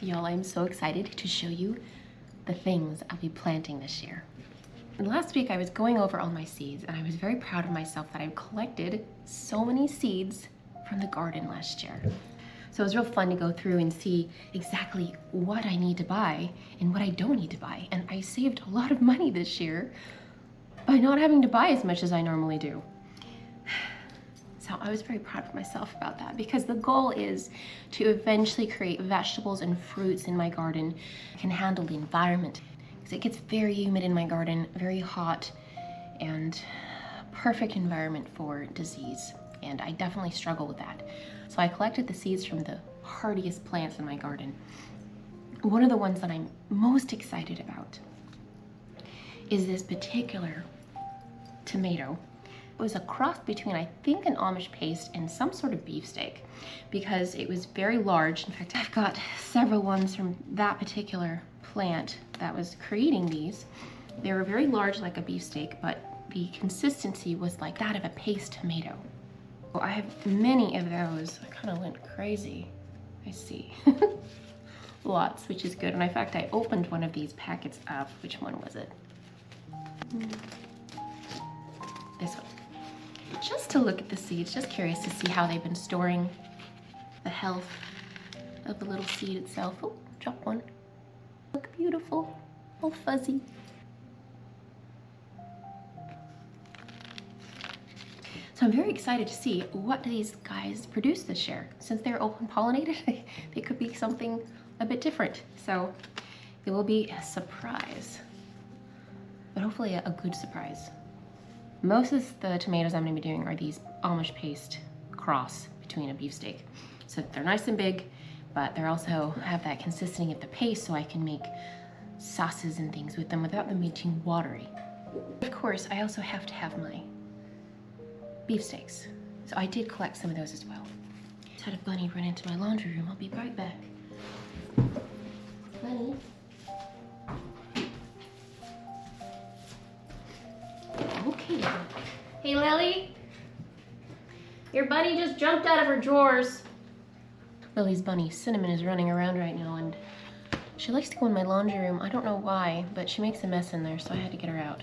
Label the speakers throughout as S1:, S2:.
S1: Y'all, I'm so excited to show you the things I'll be planting this year. And last week I was going over all my seeds and I was very proud of myself that I collected so many seeds from the garden last year. So it was real fun to go through and see exactly what I need to buy and what I don't need to buy. And I saved a lot of money this year by not having to buy as much as I normally do. So I was very proud of myself about that because the goal is to eventually create vegetables and fruits in my garden that can handle the environment. Because it gets very humid in my garden, very hot, and perfect environment for disease. And I definitely struggle with that. So I collected the seeds from the hardiest plants in my garden. One of the ones that I'm most excited about is this particular tomato. It was a cross between, I think, an Amish paste and some sort of beefsteak because it was very large. In fact, I've got several ones from that particular plant that was creating these. They were very large like a beefsteak, but the consistency was like that of a paste tomato. Well, I have many of those. I kind of went crazy. I see. Lots, which is good. And in fact, I opened one of these packets up. Which one was it? This one. Just to look at the seeds, just curious to see how they've been storing the health of the little seed itself. Oh, drop one. Look beautiful, all fuzzy. So I'm very excited to see what these guys produce this year. Since they're open pollinated, they could be something a bit different. So it will be a surprise, but hopefully a good surprise. Most of the tomatoes I'm gonna be doing are these Amish paste cross between a beefsteak. So they're nice and big, but they also have that consistency of the paste so I can make sauces and things with them without them being too watery. Of course, I also have to have my beefsteaks. So I did collect some of those as well. Just had a bunny run into my laundry room. I'll be right back. Bunny. Okay. Hey, Lily. Your bunny just jumped out of her drawers. Lily's bunny, Cinnamon, is running around right now and she likes to go in my laundry room. I don't know why, but she makes a mess in there, so I had to get her out.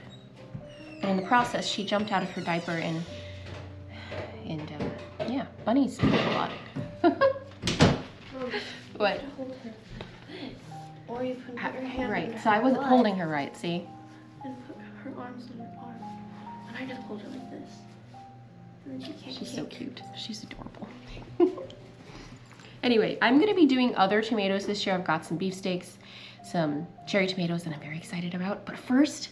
S1: And in the process, she jumped out of her diaper and yeah, bunnies do a lot. What?
S2: Or you can put your hand
S1: right, so I wasn't holding her right, see?
S2: And put her arms on your arm. And I just hold her like this. And then she can't
S1: She's
S2: kick.
S1: so cute. She's adorable. Anyway, I'm gonna be doing other tomatoes this year. I've got some beefsteaks, some cherry tomatoes that I'm very excited about. But first,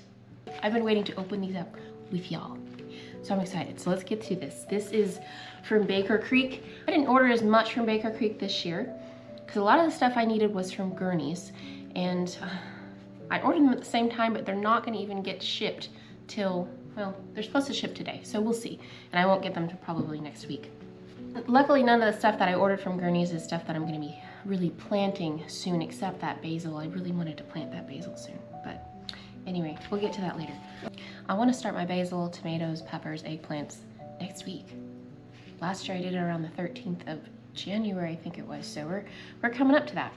S1: I've been waiting to open these up with y'all. So I'm excited. So let's get to this. This is from Baker Creek. I didn't order as much from Baker Creek this year because a lot of the stuff I needed was from Gurney's. And I ordered them at the same time, but they're not gonna even get shipped till, well, they're supposed to ship today, so we'll see. And I won't get them till probably next week. Luckily, none of the stuff that I ordered from Gurney's is stuff that I'm gonna be really planting soon, except that basil. I really wanted to plant that basil soon, but anyway, we'll get to that later. I wanna start my basil, tomatoes, peppers, eggplants next week. Last year I did it around the 13th of January, I think it was, so we're coming up to that.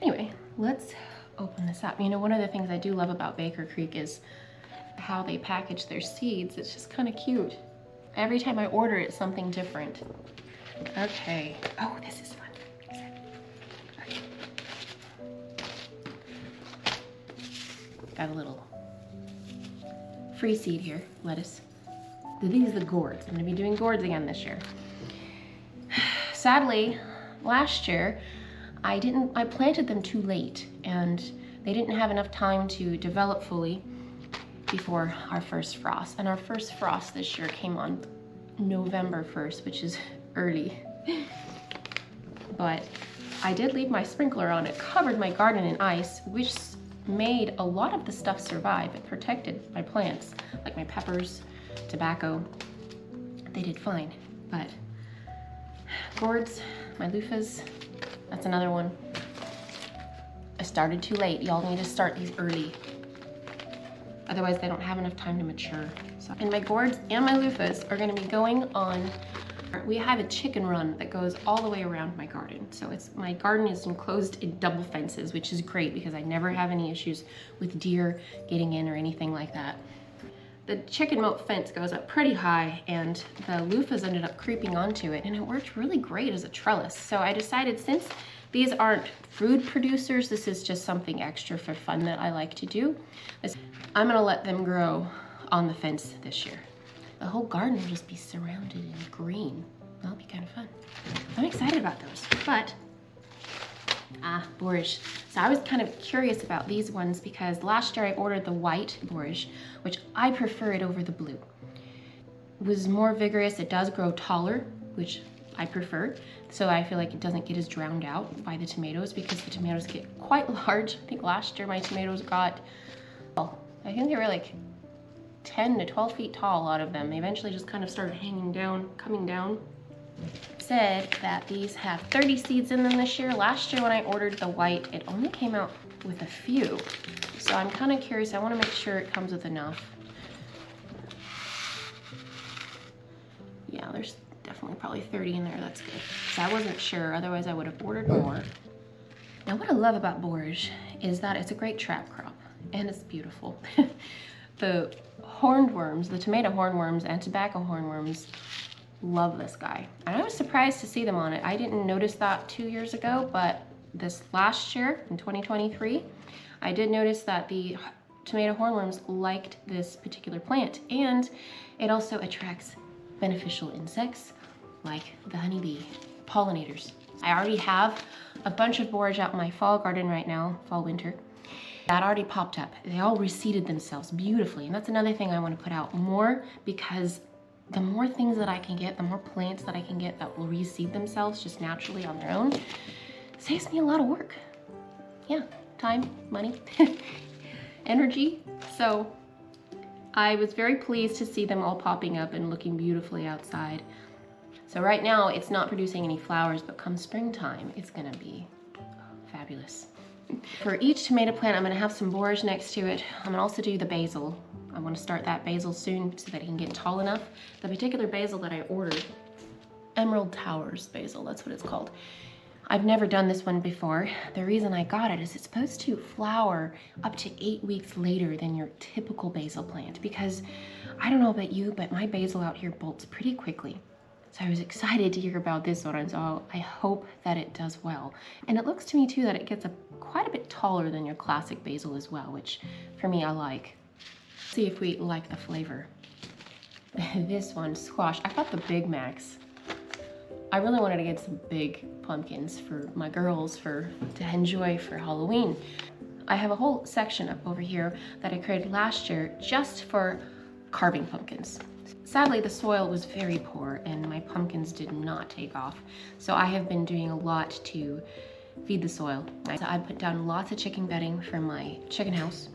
S1: Anyway, let's open this up. You know, one of the things I do love about Baker Creek is how they package their seeds. It's just kind of cute. Every time I order, it's something different. Okay. Oh, this is fun. Okay. Got a little free seed here, lettuce. These are the gourds. I'm gonna be doing gourds again this year. Sadly, last year, I planted them too late and they didn't have enough time to develop fully before our first frost. And our first frost this year came on November 1st, which is early. But I did leave my sprinkler on. It covered my garden in ice, which made a lot of the stuff survive. It protected my plants, like my peppers, tobacco. They did fine, but gourds, my loofahs, that's another one. I started too late. Y'all need to start these early. Otherwise they don't have enough time to mature. So, and my gourds and my loofahs are gonna be going on We have a chicken run that goes all the way around my garden. So my garden is enclosed in double fences, which is great because I never have any issues with deer getting in or anything like that. The chicken moat fence goes up pretty high and the loofahs ended up creeping onto it, and it worked really great as a trellis. So I decided, since these aren't food producers, this is just something extra for fun that I like to do, I'm gonna let them grow on the fence this year. The whole garden will just be surrounded in green. That'll be kind of fun. I'm excited about those, but borscht. So I was kind of curious about these ones because last year I ordered the white borscht, which I prefer it over the blue. It was more vigorous, it does grow taller, which I prefer. So I feel like it doesn't get as drowned out by the tomatoes because the tomatoes get quite large. I think last year my tomatoes got, well, I think they were like 10 to 12 feet tall out of them. They eventually just kind of started hanging down, coming down. Said that these have 30 seeds in them this year. Last year when I ordered the white, it only came out with a few. So I'm kind of curious. I want to make sure it comes with enough. Yeah, there's definitely probably 30 in there. That's good. So I wasn't sure. Otherwise I would have ordered more. Now what I love about borscht is that it's a great trap crop and it's beautiful. The hornworms, the tomato hornworms and tobacco hornworms, love this guy. And I was surprised to see them on it. I didn't notice that 2 years ago, but this last year in 2023, I did notice that the tomato hornworms liked this particular plant, and it also attracts beneficial insects like the honeybee, pollinators. I already have a bunch of borscht out in my fall garden right now, fall winter. That already popped up. They all reseeded themselves beautifully, and that's another thing I want to put out more, because the more things that I can get, the more plants that I can get that will reseed themselves just naturally on their own, saves me a lot of work. Yeah, time, money, energy. So I was very pleased to see them all popping up and looking beautifully outside. So right now it's not producing any flowers, but come springtime, it's gonna be fabulous. For each tomato plant, I'm gonna have some borscht next to it. I'm gonna also do the basil. I want to start that basil soon so that it can get tall enough. The particular basil that I ordered, Emerald Towers basil, that's what it's called. I've never done this one before. The reason I got it is it's supposed to flower up to 8 weeks later than your typical basil plant, because I don't know about you, but my basil out here bolts pretty quickly. So I was excited to hear about this one, and so I hope that it does well. And it looks to me too that it gets quite a bit taller than your classic basil as well, which for me I like. See if we like the flavor. This one, squash. I got the Big Macs. I really wanted to get some big pumpkins for my girls to enjoy for Halloween. I have a whole section up over here that I created last year just for carving pumpkins. Sadly, the soil was very poor and my pumpkins did not take off. So I have been doing a lot to feed the soil. I put down lots of chicken bedding for my chicken house.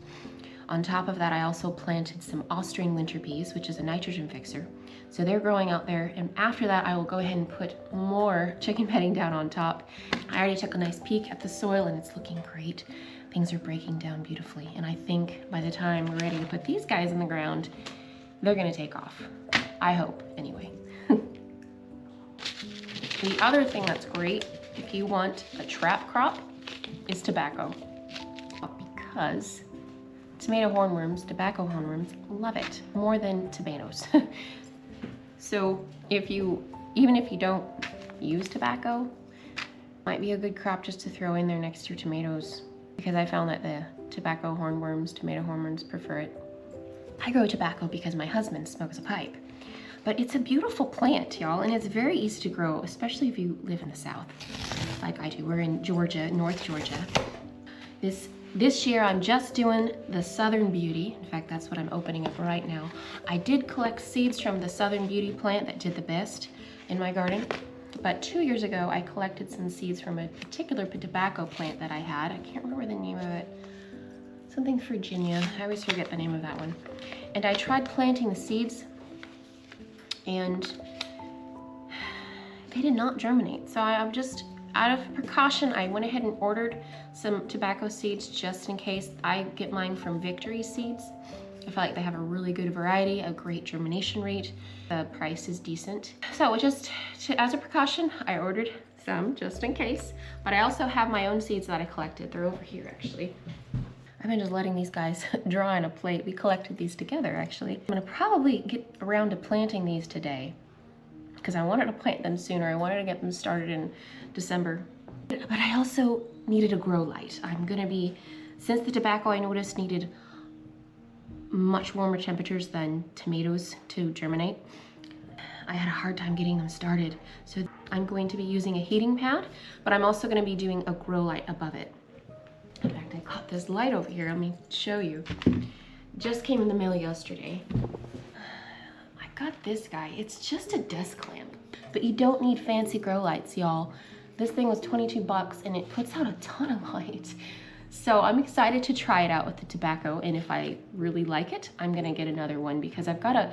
S1: On top of that, I also planted some Austrian winter peas, which is a nitrogen fixer. So they're growing out there. And after that, I will go ahead and put more chicken bedding down on top. I already took a nice peek at the soil and it's looking great. Things are breaking down beautifully. And I think by the time we're ready to put these guys in the ground, they're gonna take off. I hope, anyway. The other thing that's great, if you want a trap crop, is tobacco. Because tomato hornworms, tobacco hornworms, love it more than tomatoes. So even if you don't use tobacco, might be a good crop just to throw in there next to your tomatoes, because I found that the tobacco hornworms, tomato hornworms prefer it. I grow tobacco because my husband smokes a pipe. But it's a beautiful plant, y'all, and it's very easy to grow, especially if you live in the South, like I do. We're in Georgia, North Georgia. This year, I'm just doing the Southern Beauty. In fact, that's what I'm opening up right now. I did collect seeds from the Southern Beauty plant that did the best in my garden. But 2 years ago, I collected some seeds from a particular tobacco plant that I had. I can't remember the name of it. Something Virginia. I always forget the name of that one. And I tried planting the seeds, and they did not germinate. So I'm just, out of precaution, I went ahead and ordered some tobacco seeds just in case. I get mine from Victory Seeds. I feel like they have a really good variety, a great germination rate. The price is decent. So as a precaution, I ordered some just in case, but I also have my own seeds that I collected. They're over here actually. I've been just letting these guys dry on a plate. We collected these together actually. I'm gonna probably get around to planting these today because I wanted to plant them sooner. I wanted to get them started in December. But I also needed a grow light. Since the tobacco I noticed needed much warmer temperatures than tomatoes to germinate, I had a hard time getting them started. So I'm going to be using a heating pad, but I'm also going to be doing a grow light above it. In fact, I got this light over here. Let me show you. Just came in the mail yesterday. I got this guy. It's just a desk lamp, but you don't need fancy grow lights, y'all. This thing was 22 bucks and it puts out a ton of light. So I'm excited to try it out with the tobacco, and if I really like it, I'm gonna get another one because I've got a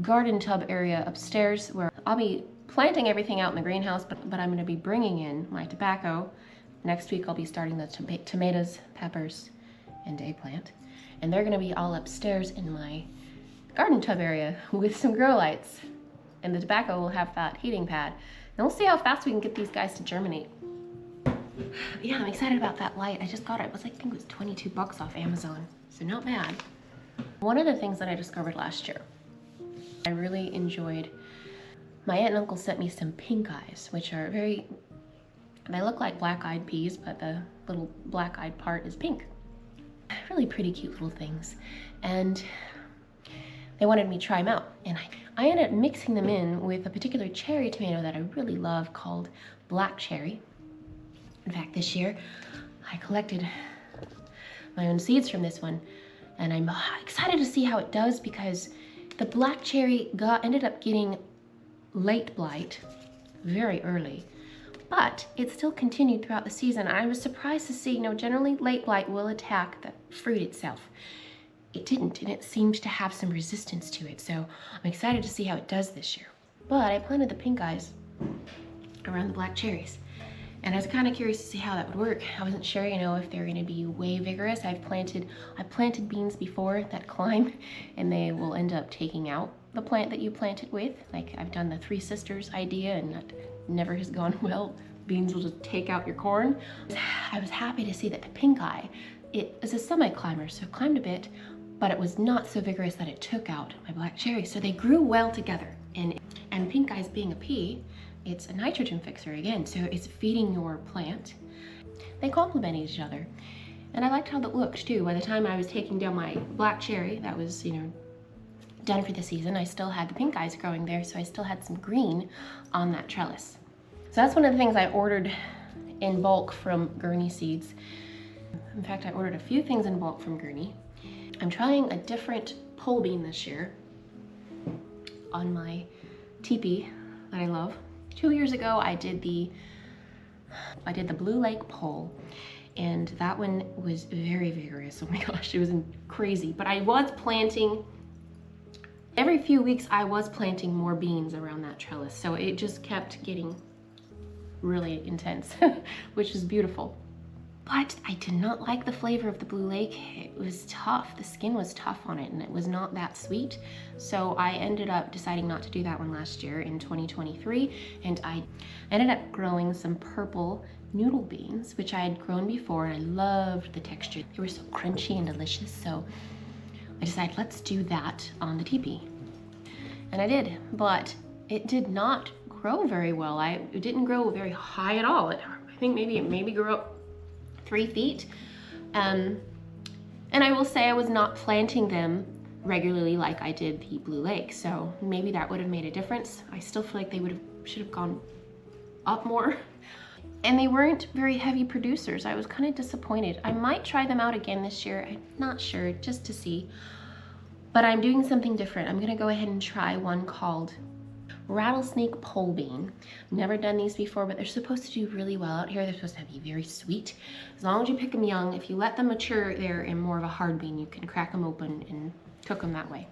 S1: garden tub area upstairs where I'll be planting everything out in the greenhouse, but I'm gonna be bringing in my tobacco. Next week I'll be starting the tomatoes, peppers, and eggplant, and they're gonna be all upstairs in my garden tub area with some grow lights, and the tobacco will have that heating pad. And we'll see how fast we can get these guys to germinate. Yeah, I'm excited about that light. I just got it. I think it was 22 bucks off Amazon, so not bad. One of the things that I discovered last year, I really enjoyed, my aunt and uncle sent me some pink eyes, which are they look like black-eyed peas, but the little black-eyed part is pink. Really pretty cute little things. And they wanted me to try them out. And I ended up mixing them in with a particular cherry tomato that I really love called black cherry. In fact, this year, I collected my own seeds from this one, and I'm excited to see how it does because the black cherry ended up getting late blight very early, but it still continued throughout the season. I was surprised to see, generally late blight will attack the fruit itself. It didn't, and it seemed to have some resistance to it, so I'm excited to see how it does this year. But I planted the pink eyes around the black cherries. And I was kind of curious to see how that would work. I wasn't sure, if they're going to be way vigorous. I planted beans before that climb, and they will end up taking out the plant that you planted with. Like I've done the Three Sisters idea, and that never has gone well. Beans will just take out your corn. I was happy to see that the pink eye, it is a semi-climber, so it climbed a bit, but it was not so vigorous that it took out my black cherry. So they grew well together. And pink eyes being a pea, it's a nitrogen fixer again, so it's feeding your plant. They complement each other. And I liked how that looked too. By the time I was taking down my black cherry, that was, done for the season, I still had the pink eyes growing there, so I still had some green on that trellis. So that's one of the things I ordered in bulk from Gurney Seeds. In fact, I ordered a few things in bulk from Gurney. I'm trying a different pole bean this year on my teepee that I love. 2 years ago, I did the Blue Lake pole, and that one was very vigorous. Oh my gosh, it was crazy. But I was planting, every few weeks I was planting more beans around that trellis. So it just kept getting really intense, which is beautiful. But I did not like the flavor of the Blue Lake. It was tough. The skin was tough on it, and it was not that sweet. So I ended up deciding not to do that one last year in 2023. And I ended up growing some purple noodle beans, which I had grown before, and I loved the texture. They were so crunchy and delicious. So I decided, let's do that on the teepee. And I did, but it did not grow very well. It didn't grow very high at all. I think it maybe grew up 3 feet. And I will say I was not planting them regularly like I did the Blue Lake, so maybe that would have made a difference. I still feel like they should have gone up more. And they weren't very heavy producers. I was kind of disappointed. I might try them out again this year. I'm not sure, just to see. But I'm doing something different. I'm gonna go ahead and try one called Rattlesnake Pole Bean. I've never done these before, but they're supposed to do really well out here. They're supposed to be very sweet. As long as you pick them young, if you let them mature, they're in more of a hard bean. You can crack them open and cook them that way.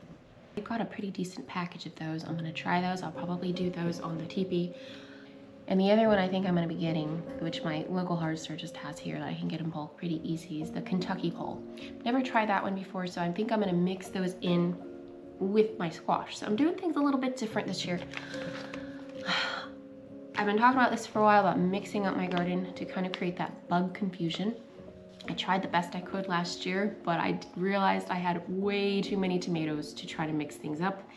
S1: I've got a pretty decent package of those. I'm gonna try those. I'll probably do those on the teepee. And the other one I think I'm gonna be getting, which my local hardware store just has here that I can get in bulk pretty easy, is the Kentucky pole. Never tried that one before, so I think I'm gonna mix those in with my squash. So I'm doing things a little bit different this year. I've been talking about this for a while, about mixing up my garden to kind of create that bug confusion. I tried the best I could last year, but I realized I had way too many tomatoes to try to mix things up.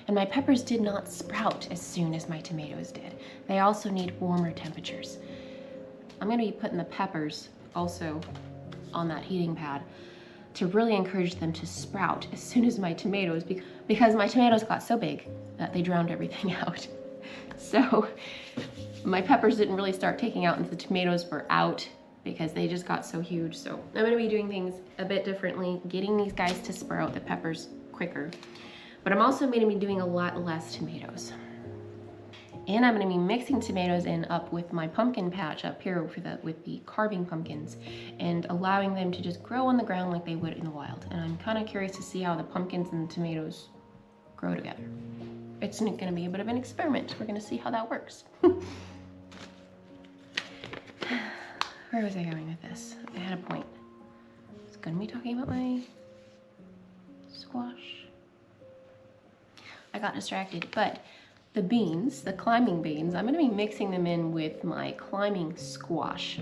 S1: And my peppers did not sprout as soon as my tomatoes did. They also need warmer temperatures. I'm gonna be putting the peppers also on that heating pad to really encourage them to sprout as soon as my tomatoes, because my tomatoes got so big that they drowned everything out. So my peppers didn't really start taking out until the tomatoes were out because they just got so huge. So I'm gonna be doing things a bit differently, getting these guys to sprout the peppers quicker. But I'm also gonna be doing a lot less tomatoes. And I'm gonna be mixing tomatoes in up with my pumpkin patch up here with the carving pumpkins and allowing them to just grow on the ground like they would in the wild. And I'm kind of curious to see how the pumpkins and the tomatoes grow together. It's gonna be a bit of an experiment. We're gonna see how that works. Where was I going with this? I had a point. I was gonna be talking about my squash. I got distracted, but the beans, the climbing beans, I'm gonna be mixing them in with my climbing squash.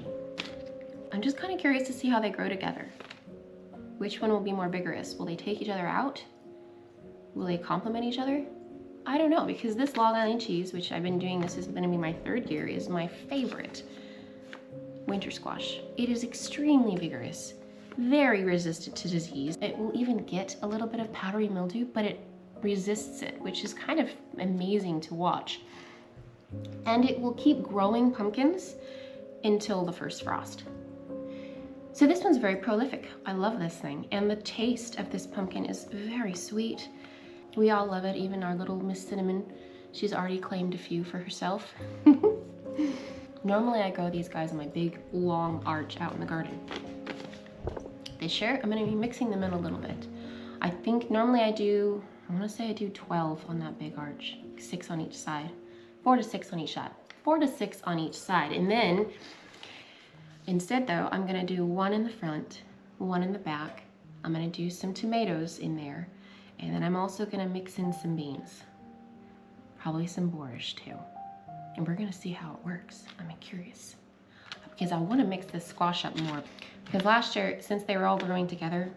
S1: I'm just kind of curious to see how they grow together. Which one will be more vigorous? Will they take each other out? Will they complement each other? I don't know, because this Long Island cheese, which I've been doing, this is gonna be my 3rd year, is my favorite winter squash. It is extremely vigorous, very resistant to disease. It will even get a little bit of powdery mildew, but it resists it, which is kind of amazing to watch. And it will keep growing pumpkins until the first frost. So this one's very prolific. I love this thing. And the taste of this pumpkin is very sweet. We all love it, even our little Miss Cinnamon. She's already claimed a few for herself. Normally I grow these guys in my big, long arch out in the garden. This year, I'm gonna be mixing them in a little bit. I think normally I wanna say I do 12 on that big arch, 6 on each side, 4 to 6 on each side, 4 to 6 on each side. And then, instead though, I'm gonna do 1 in the front, 1 in the back. I'm gonna do some tomatoes in there. And then I'm also gonna mix in some beans, probably some borscht too. And we're gonna see how it works. I'm curious, because I wanna mix this squash up more. Because last year, since they were all growing together,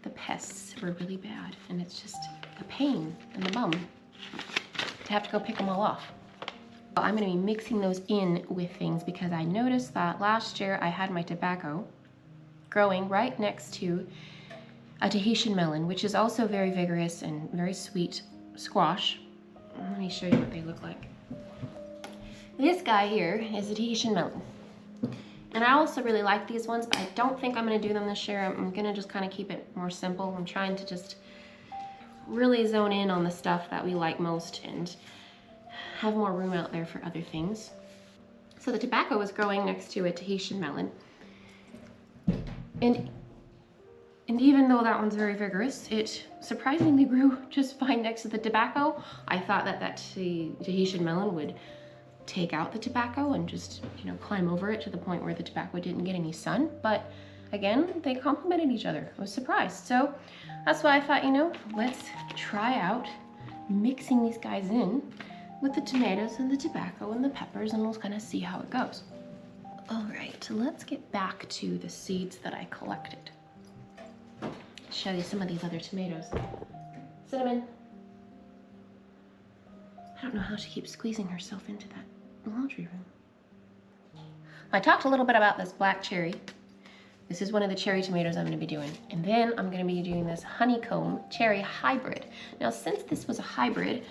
S1: the pests were really bad. And it's just a pain in the bum to have to go pick them all off. So I'm gonna be mixing those in with things because I noticed that last year I had my tobacco growing right next to a Tahitian melon, which is also very vigorous and very sweet squash. Let me show you what they look like. This guy here is a Tahitian melon. And I also really like these ones, but I don't think I'm gonna do them this year. I'm gonna just kind of keep it more simple. I'm trying to just really zone in on the stuff that we like most and have more room out there for other things. So the tobacco was growing next to a Tahitian melon. And even though that one's very vigorous, it surprisingly grew just fine next to the tobacco. I thought that Tahitian melon would take out the tobacco and just, climb over it to the point where the tobacco didn't get any sun. But again, they complemented each other. I was surprised. So that's why I thought, let's try out mixing these guys in with the tomatoes and the tobacco and the peppers, and we'll kind of see how it goes. All right, let's get back to the seeds that I collected. Show you some of these other tomatoes. Cinnamon. I don't know how she keeps squeezing herself into that laundry room. I talked a little bit about this black cherry. This is one of the cherry tomatoes I'm gonna be doing. And then I'm gonna be doing this honeycomb cherry hybrid. Now, since this was a hybrid,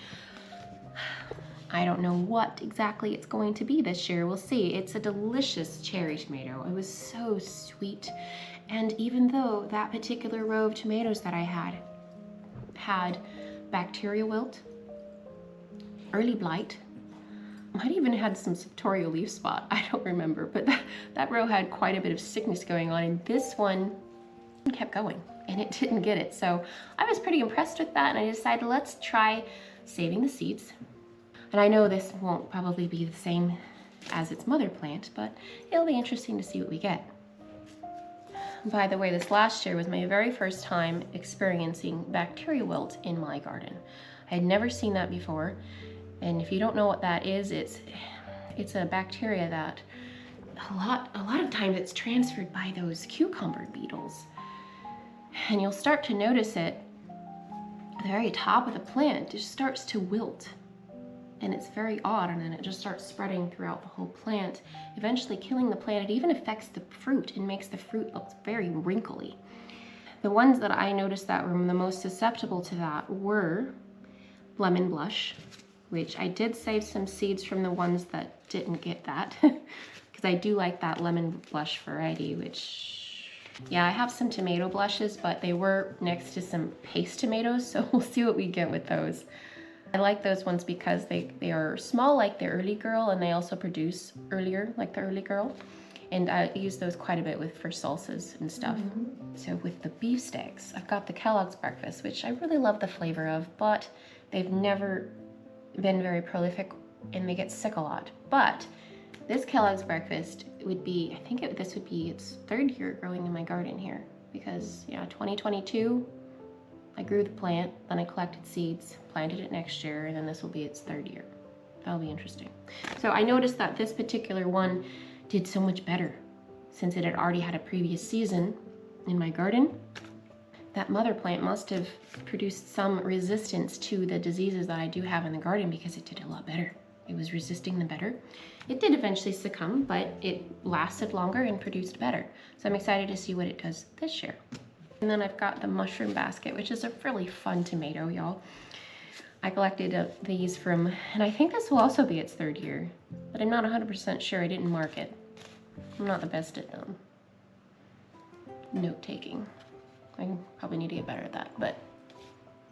S1: I don't know what exactly it's going to be this year. We'll see. It's a delicious cherry tomato. It was so sweet. And even though that particular row of tomatoes that I had bacteria wilt, early blight, might even had some septorial leaf spot, I don't remember, but that row had quite a bit of sickness going on, and this one kept going and it didn't get it. So I was pretty impressed with that, and I decided let's try saving the seeds. And I know this won't probably be the same as its mother plant, but it'll be interesting to see what we get. By the way, this last year was my very first time experiencing bacteria wilt in my garden. I had never seen that before, and if you don't know what that is, it's a bacteria that a lot of times it's transferred by those cucumber beetles. And you'll start to notice it at the very top of the plant. It just starts to wilt. And it's very odd, and then it just starts spreading throughout the whole plant, eventually killing the plant. It even affects the fruit and makes the fruit look very wrinkly. The ones that I noticed that were the most susceptible to that were lemon blush, which I did save some seeds from the ones that didn't get that, because I do like that lemon blush variety, which, yeah, I have some tomato blushes, but they were next to some paste tomatoes, so we'll see what we get with those. I like those ones because they are small like the early girl, and they also produce earlier like the early girl. And I use those quite a bit for salsas and stuff. So with the beefsteaks, I've got the Kellogg's breakfast, which I really love the flavor of, but they've never been very prolific and they get sick a lot. But this Kellogg's breakfast would be, I think this would be its 3rd year growing in my garden here, because yeah, 2022, I grew the plant, then I collected seeds, planted it next year, and then this will be its 3rd year. That'll be interesting. So I noticed that this particular one did so much better since it had already had a previous season in my garden. That mother plant must have produced some resistance to the diseases that I do have in the garden, because it did a lot better. It was resisting them better. It did eventually succumb, but it lasted longer and produced better. So I'm excited to see what it does this year. And then I've got the mushroom basket, which is a really fun tomato, y'all. I collected these from, and I think this will also be its 3rd year, but I'm not 100% sure. I didn't mark it. I'm not the best at note-taking. I probably need to get better at that, but.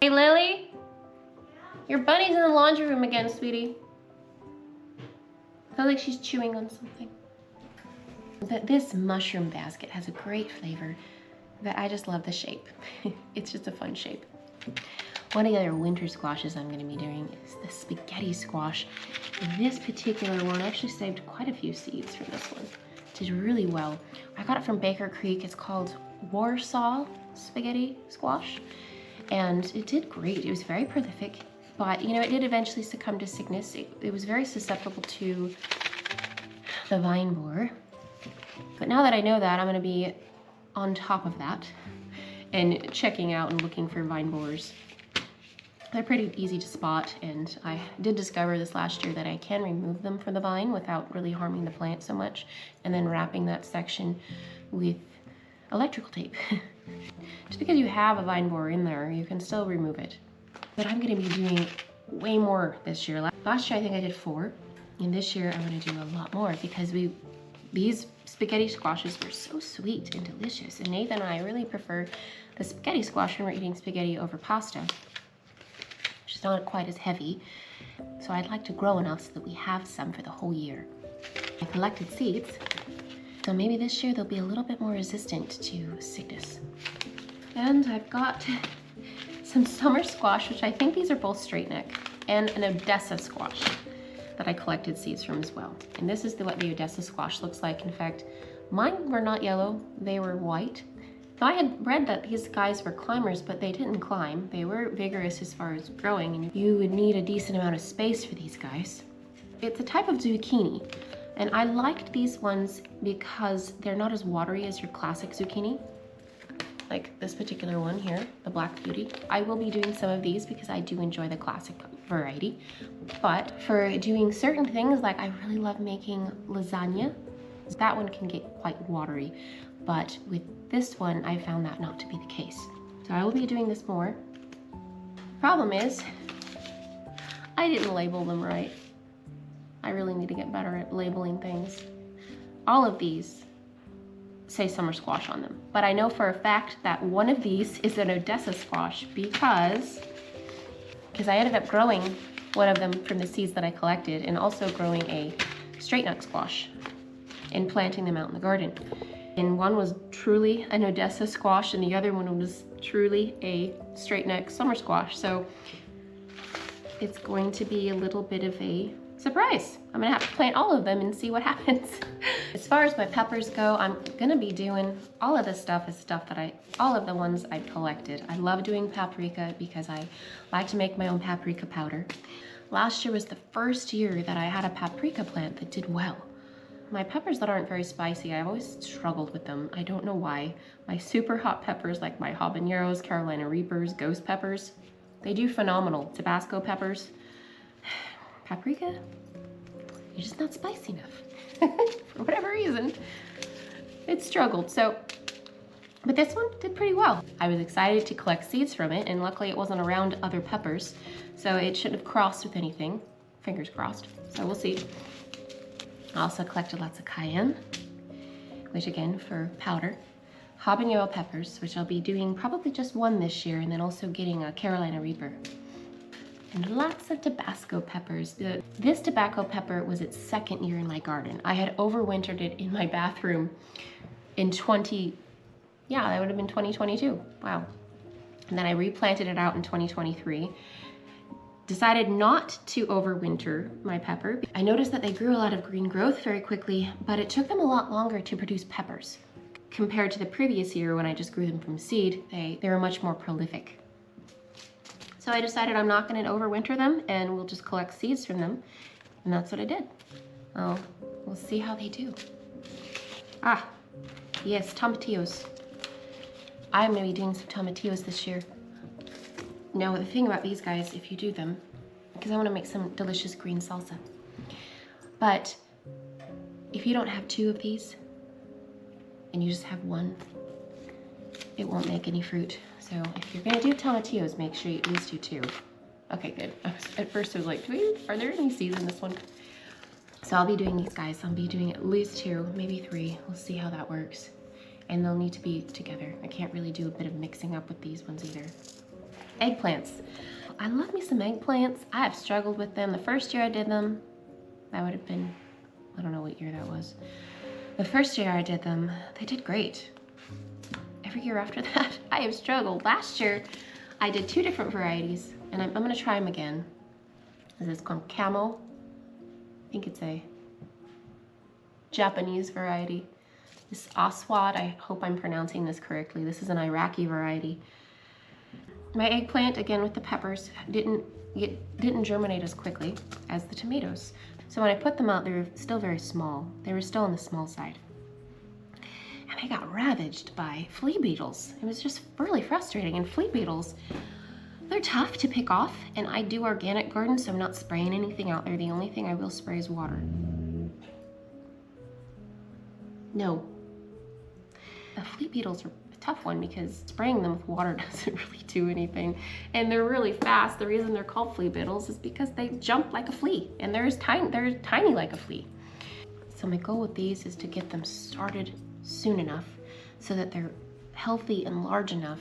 S1: Hey, Lily? Your bunny's in the laundry room again, sweetie. I feel like she's chewing on something. But this mushroom basket has a great flavor. That I just love the shape. It's just a fun shape. One of the other winter squashes I'm going to be doing is the spaghetti squash. This particular one, I actually saved quite a few seeds from this one. It did really well. I got it from Baker Creek. It's called Warsaw spaghetti squash. And it did great. It was very prolific. But, you know, it did eventually succumb to sickness. It was very susceptible to the vine borer. But now that I know that, I'm going to be on top of that and checking out and looking for vine borers. They're pretty easy to spot, and I did discover this last year that I can remove them from the vine without really harming the plant so much, and then wrapping that section with electrical tape. Just because you have a vine borer in there, you can still remove it. But I'm going to be doing way more this year. Last year I think I did 4, and this year I'm going to do a lot more, because these spaghetti squashes were so sweet and delicious, and Nathan and I really prefer the spaghetti squash when we're eating spaghetti over pasta, which is not quite as heavy. So I'd like to grow enough so that we have some for the whole year. I collected seeds, so maybe this year they'll be a little bit more resistant to sickness. And I've got some summer squash, which I think these are both straight neck, and an Odessa squash that I collected seeds from as well. And this is what the Odessa squash looks like. In fact, mine were not yellow, they were white. Now, I had read that these guys were climbers, but they didn't climb. They were vigorous as far as growing, and you would need a decent amount of space for these guys. It's a type of zucchini, and I liked these ones because they're not as watery as your classic zucchini. Like this particular one here, the Black Beauty. I will be doing some of these because I do enjoy the classic variety. But for doing certain things, like I really love making lasagna, that one can get quite watery. But with this one, I found that not to be the case. So I will be doing this more. Problem is, I didn't label them right. I really need to get better at labeling things. All of these say summer squash on them, but I know for a fact that one of these is an Odessa squash because I ended up growing one of them from the seeds that I collected, and also growing a straight neck squash and planting them out in the garden. And one was truly an Odessa squash, and the other one was truly a straight neck summer squash. So it's going to be a little bit of a surprise. I'm gonna have to plant all of them and see what happens. As far as my peppers go, I'm gonna be doing all of this stuff is stuff that all of the ones I've collected. I love doing paprika because I like to make my own paprika powder. Last year was the first year that I had a paprika plant that did well. My peppers that aren't very spicy, I've always struggled with them. I don't know why. My super hot peppers, like my habaneros, Carolina Reapers, ghost peppers, they do phenomenal. Tabasco peppers. Paprika, you're just not spicy enough. For whatever reason, it struggled. But this one did pretty well. I was excited to collect seeds from it, and luckily it wasn't around other peppers, so it shouldn't have crossed with anything. Fingers crossed. So we'll see. I also collected lots of cayenne, which again, for powder. Habanero peppers, which I'll be doing probably just one this year, and then also getting a Carolina Reaper. And lots of Tabasco peppers. This tobacco pepper was its second year in my garden. I had overwintered it in my bathroom in that would have been 2022. Wow. And then I replanted it out in 2023. Decided not to overwinter my pepper. I noticed that they grew a lot of green growth very quickly, but it took them a lot longer to produce peppers. Compared to the previous year when I just grew them from seed, they were much more prolific. So I decided I'm not going to overwinter them and we'll just collect seeds from them. And that's what I did. Oh, we'll see how they do. Ah, yes, tomatillos. I'm going to be doing some tomatillos this year. Now, the thing about these guys, if you do them, because I want to make some delicious green salsa. But if you don't have two of these and you just have one, it won't make any fruit. So if you're gonna do tomatillos, make sure you at least do two. Okay, good. At first I was like, are there any seeds in this one? So I'll be doing these guys. I'll be doing at least two, maybe three. We'll see how that works. And they'll need to be together. I can't really do a bit of mixing up with these ones either. Eggplants. I love me some eggplants. I have struggled with them. The first year I did them, that would have been, I don't know what year that was. The first year I did them, they did great. Every year after that, I have struggled. Last year, I did two different varieties, and I'm gonna try them again. This is called Camo. I think it's a Japanese variety. This Aswad, I hope I'm pronouncing this correctly. This is an Iraqi variety. My eggplant, again with the peppers, didn't germinate as quickly as the tomatoes. So when I put them out, they were still very small. They were still on the small side. And they got ravaged by flea beetles. It was just really frustrating. And flea beetles, they're tough to pick off. And I do organic garden, so I'm not spraying anything out there. The only thing I will spray is water. No. The flea beetles are a tough one because spraying them with water doesn't really do anything. And they're really fast. The reason they're called flea beetles is because they jump like a flea. And they're tiny like a flea. So my goal with these is to get them started soon enough so that they're healthy and large enough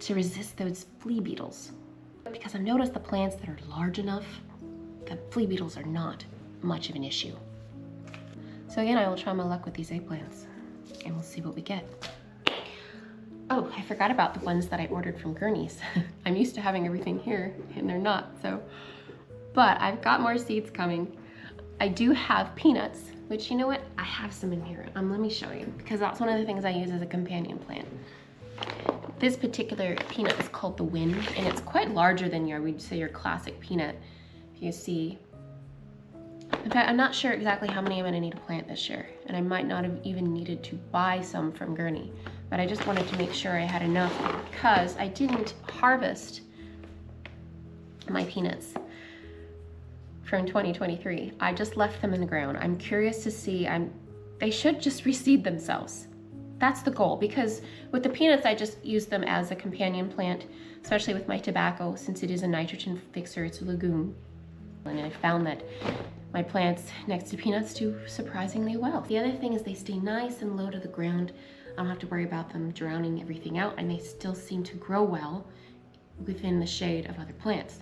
S1: to resist those flea beetles. Because I've noticed the plants that are large enough, the flea beetles are not much of an issue. So again, I will try my luck with these eggplants and we'll see what we get. Oh, I forgot about the ones that I ordered from Gurney's. I'm used to having everything here and they're not, so. But I've got more seeds coming. I do have peanuts, which, you know what? I have some in here. Let me show you, because that's one of the things I use as a companion plant. This particular peanut is called the Wind, and it's quite larger than we'd say your classic peanut. If you see. In fact, I'm not sure exactly how many I'm gonna need to plant this year, and I might not have even needed to buy some from Gurney, but I just wanted to make sure I had enough because I didn't harvest my peanuts from 2023. I just left them in the ground. I'm curious to see, they should just reseed themselves. That's the goal, because with the peanuts, I just use them as a companion plant, especially with my tobacco, since it is a nitrogen fixer, it's a legume. And I found that my plants next to peanuts do surprisingly well. The other thing is they stay nice and low to the ground. I don't have to worry about them drowning everything out, and they still seem to grow well within the shade of other plants.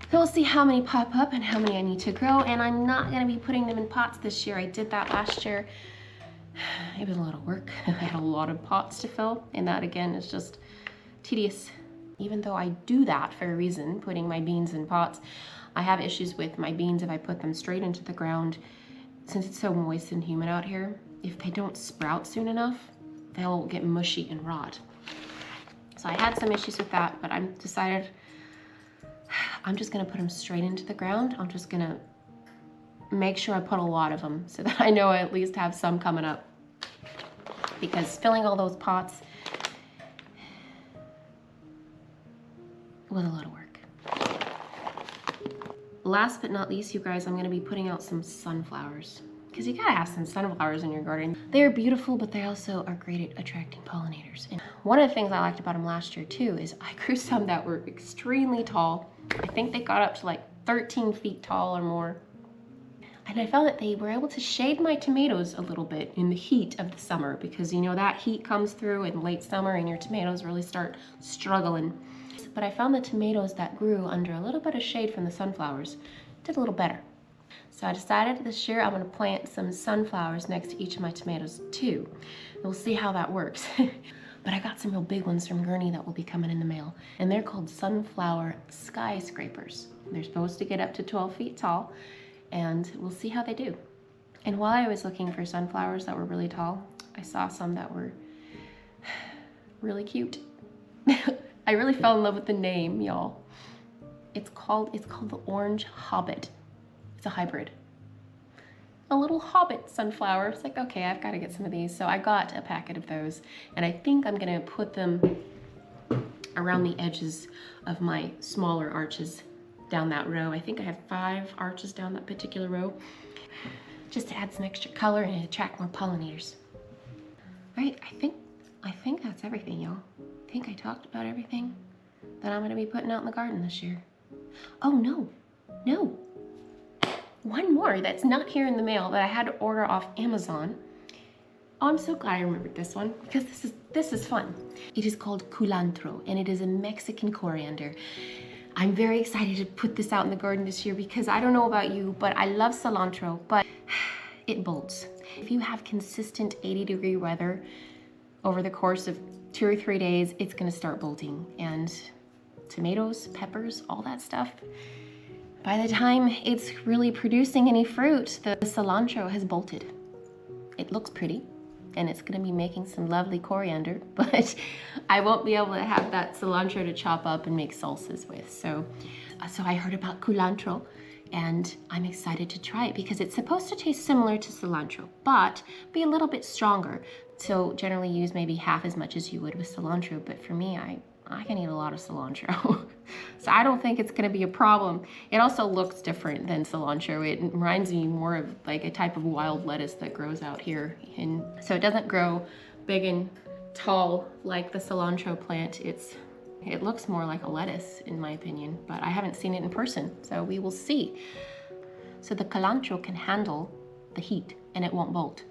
S1: So we'll see how many pop up and how many I need to grow, and I'm not gonna be putting them in pots this year. I did that last year. It was a lot of work. I had a lot of pots to fill, and that again is just tedious. Even though I do that for a reason, putting my beans in pots, I have issues with my beans if I put them straight into the ground. Since it's so moist and humid out here, if they don't sprout soon enough, they'll get mushy and rot. So I had some issues with that, but I'm decided I'm just gonna put them straight into the ground. I'm just gonna make sure I put a lot of them so that I know I at least have some coming up. Because filling all those pots was a lot of work. Last but not least, you guys, I'm gonna be putting out some sunflowers, because you gotta have some sunflowers in your garden. They're beautiful, but they also are great at attracting pollinators. And one of the things I liked about them last year too is I grew some that were extremely tall. I think they got up to like 13 feet tall or more. And I found that they were able to shade my tomatoes a little bit in the heat of the summer, because you know that heat comes through in late summer and your tomatoes really start struggling. But I found the tomatoes that grew under a little bit of shade from the sunflowers did a little better. So I decided this year I'm gonna plant some sunflowers next to each of my tomatoes too. And we'll see how that works. But I got some real big ones from Gurney that will be coming in the mail. And they're called sunflower skyscrapers. They're supposed to get up to 12 feet tall, and we'll see how they do. And while I was looking for sunflowers that were really tall, I saw some that were really cute. I really fell in love with the name, y'all. It's called the Orange Hobbit. It's a hybrid. A little hobbit sunflower. It's like, okay, I've got to get some of these. So I got a packet of those, and I think I'm gonna put them around the edges of my smaller arches down that row. I think I have 5 arches down that particular row, just to add some extra color and attract more pollinators. All right, I think that's everything, y'all. I think I talked about everything that I'm gonna be putting out in the garden this year. Oh no, one more that's not here in the mail that I had to order off Amazon. Oh, I'm so glad I remembered this one, because this is fun. It is called culantro, and it is a Mexican coriander. I'm very excited to put this out in the garden this year, because I don't know about you, but I love cilantro, but it bolts. If you have consistent 80-degree weather over the course of 2 or 3 days, it's gonna start bolting. And tomatoes, peppers, all that stuff, by the time it's really producing any fruit, the cilantro has bolted. It looks pretty, and it's gonna be making some lovely coriander, but I won't be able to have that cilantro to chop up and make salsas with. So I heard about culantro, and I'm excited to try it, because it's supposed to taste similar to cilantro, but be a little bit stronger. So generally use maybe half as much as you would with cilantro, but for me, I can eat a lot of cilantro. So I don't think it's gonna be a problem. It also looks different than cilantro. It reminds me more of like a type of wild lettuce that grows out here. And so it doesn't grow big and tall like the cilantro plant. It looks more like a lettuce in my opinion, but I haven't seen it in person, so we will see. So the culantro can handle the heat and it won't bolt.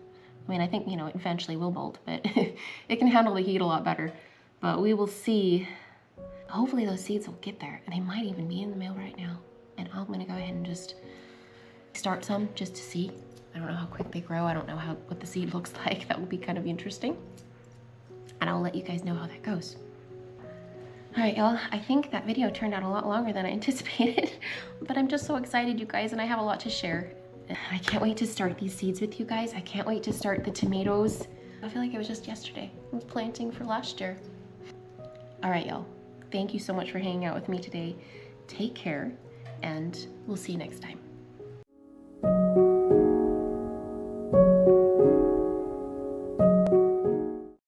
S1: I mean, I think, you know, it eventually will bolt, but it can handle the heat a lot better. But we will see. Hopefully those seeds will get there, and they might even be in the mail right now. And I'm gonna go ahead and just start some just to see. I don't know how quick they grow. I don't know what the seed looks like. That will be kind of interesting. And I'll let you guys know how that goes. All right, y'all, I think that video turned out a lot longer than I anticipated, but I'm just so excited, you guys, and I have a lot to share. I can't wait to start these seeds with you guys. I can't wait to start the tomatoes. I feel like it was just yesterday. I was planting for last year. All right, y'all. Thank you so much for hanging out with me today. Take care, and we'll see you next time.